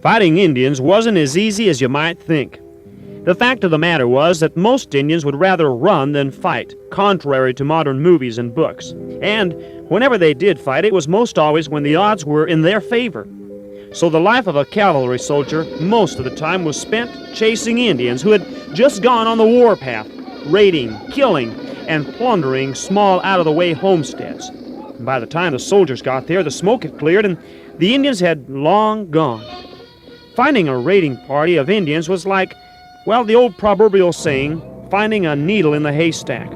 Fighting Indians wasn't as easy as you might think. The fact of the matter was that most Indians would rather run than fight, contrary to modern movies and books. And whenever they did fight, it was most always when the odds were in their favor. So the life of a cavalry soldier most of the time was spent chasing Indians who had just gone on the warpath, raiding, killing, and plundering small out-of-the-way homesteads. And by the time the soldiers got there, the smoke had cleared and the Indians had long gone. Finding a raiding party of Indians was like, well, the old proverbial saying, finding a needle in the haystack.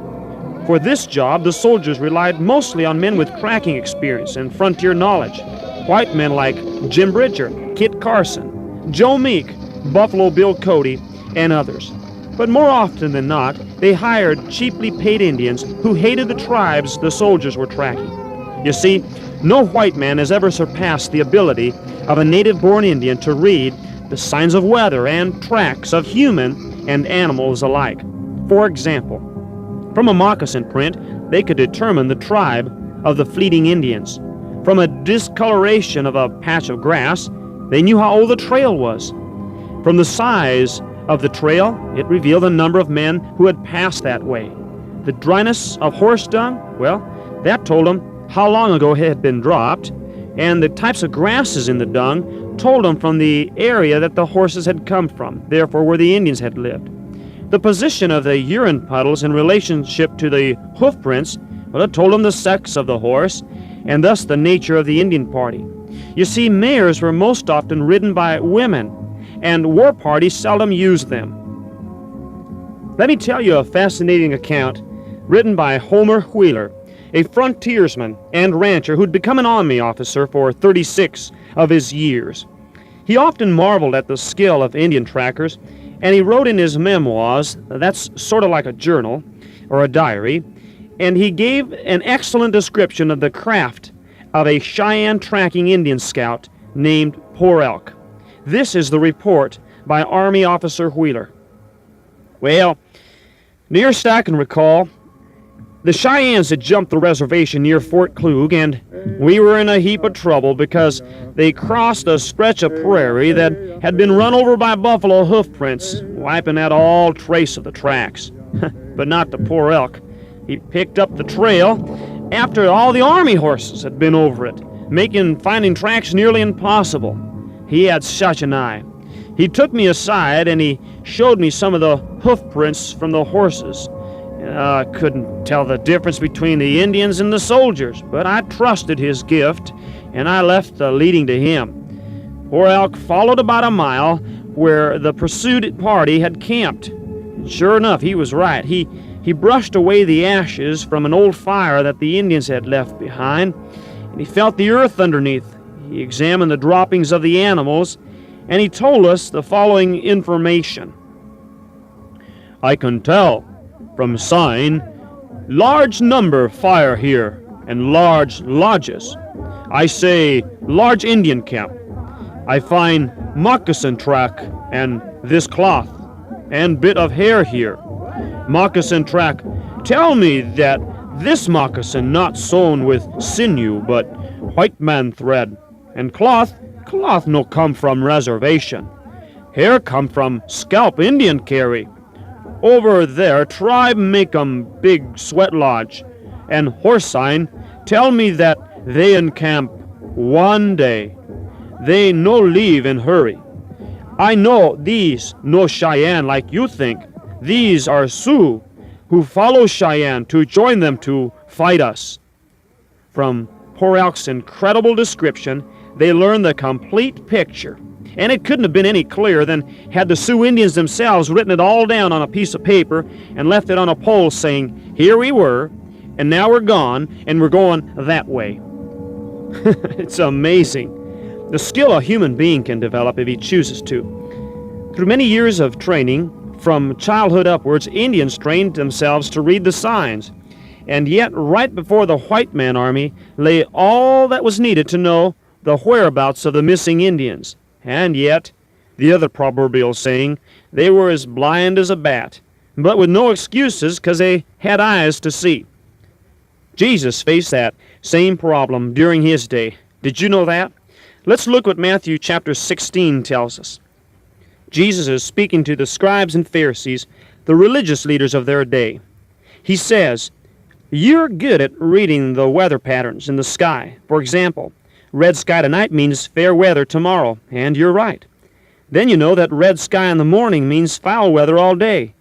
For this job, the soldiers relied mostly on men with cracking experience and frontier knowledge. White men like Jim Bridger, Kit Carson, Joe Meek, Buffalo Bill Cody, and others. But more often than not, they hired cheaply paid Indians who hated the tribes the soldiers were tracking. You see, no white man has ever surpassed the ability of a native-born Indian to read the signs of weather and tracks of human and animals alike. For example, from a moccasin print, they could determine the tribe of the fleeting Indians. From a discoloration of a patch of grass, they knew how old the trail was. From the size of the trail, it revealed the number of men who had passed that way. The dryness of horse dung, well, that told them how long ago it had been dropped, and the types of grasses in the dung told them from the area that the horses had come from, therefore where the Indians had lived. The position of the urine puddles in relationship to the hoof prints, well, it told them the sex of the horse, and thus the nature of the Indian party. You see, mares were most often ridden by women, and war parties seldom used them. Let me tell you a fascinating account written by Homer Wheeler, a frontiersman and rancher who'd become an army officer for 36 of his years. He often marveled at the skill of Indian trackers, and he wrote in his memoirs, that's sort of like a journal or a diary, and he gave an excellent description of the craft of a Cheyenne tracking Indian scout named Poor Elk. This is the report by Army Officer Wheeler. Well, nearest I can recall, the Cheyennes had jumped the reservation near Fort Klug, and we were in a heap of trouble because they crossed a stretch of prairie that had been run over by buffalo hoof prints, wiping out all trace of the tracks. But not the Poor Elk. He picked up the trail after all the army horses had been over it, making finding tracks nearly impossible. He had such an eye. He took me aside and he showed me some of the hoof prints from the horses. I couldn't tell the difference between the Indians and the soldiers, but I trusted his gift, and I left the leading to him. Poor Elk followed about a mile where the pursued party had camped. And sure enough, he was right. He brushed away the ashes from an old fire that the Indians had left behind, and he felt the earth underneath. He examined the droppings of the animals, and he told us the following information. I can tell from sign, large number fire here, and large lodges. I say large Indian camp. I find moccasin track and this cloth, and bit of hair here. Moccasin track tell me that this moccasin not sewn with sinew, but white man thread, and cloth no come from reservation. Hair come from scalp Indian carry. Over there, tribe make 'em big sweat lodge, and horse sign tell me that they encamp one day. They no leave in hurry. I know these no Cheyenne like you think. These are Sioux who follow Cheyenne to join them to fight us. From Poor Elk's incredible description, they learned the complete picture. And it couldn't have been any clearer than had the Sioux Indians themselves written it all down on a piece of paper and left it on a pole saying, here we were, and now we're gone, and we're going that way. It's amazing. The skill a human being can develop if he chooses to. Through many years of training, from childhood upwards, Indians trained themselves to read the signs. And yet, right before the white man army lay all that was needed to know the whereabouts of the missing Indians. And yet, the other proverbial saying, they were as blind as a bat, but with no excuses because they had eyes to see. Jesus faced that same problem during his day. Did you know that? Let's look what Matthew chapter 16 tells us. Jesus is speaking to the scribes and Pharisees, the religious leaders of their day. He says, "You're good at reading the weather patterns in the sky. For example, red sky tonight means fair weather tomorrow, and you're right. Then you know that red sky in the morning means foul weather all day.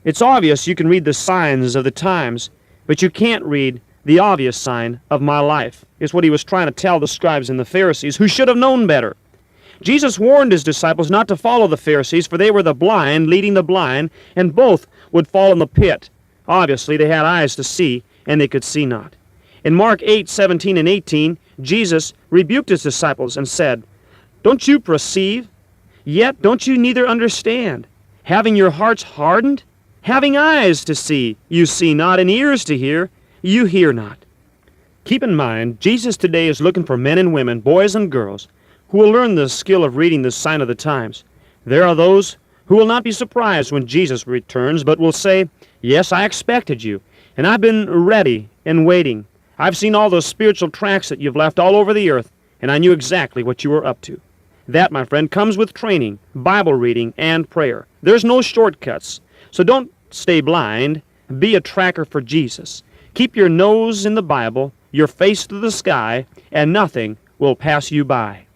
It's obvious you can read the signs of the times, but you can't read the obvious sign of my life," is what he was trying to tell the scribes and the Pharisees, who should have known better. Jesus warned his disciples not to follow the Pharisees, for they were the blind leading the blind, and both would fall in the pit. Obviously, they had eyes to see, and they could see not. In Mark 8:17 and 18, Jesus rebuked his disciples and said, "Don't you perceive? Yet don't you neither understand? Having your hearts hardened? Having eyes to see, you see not, and ears to hear, you hear not." Keep in mind, Jesus today is looking for men and women, boys and girls, who will learn the skill of reading the sign of the times. There are those who will not be surprised when Jesus returns, but will say, "Yes, I expected you, and I've been ready and waiting. I've seen all those spiritual tracks that you've left all over the earth, and I knew exactly what you were up to." That, my friend, comes with training, Bible reading, and prayer. There's no shortcuts. So don't stay blind. Be a tracker for Jesus. Keep your nose in the Bible, your face to the sky, and nothing will pass you by.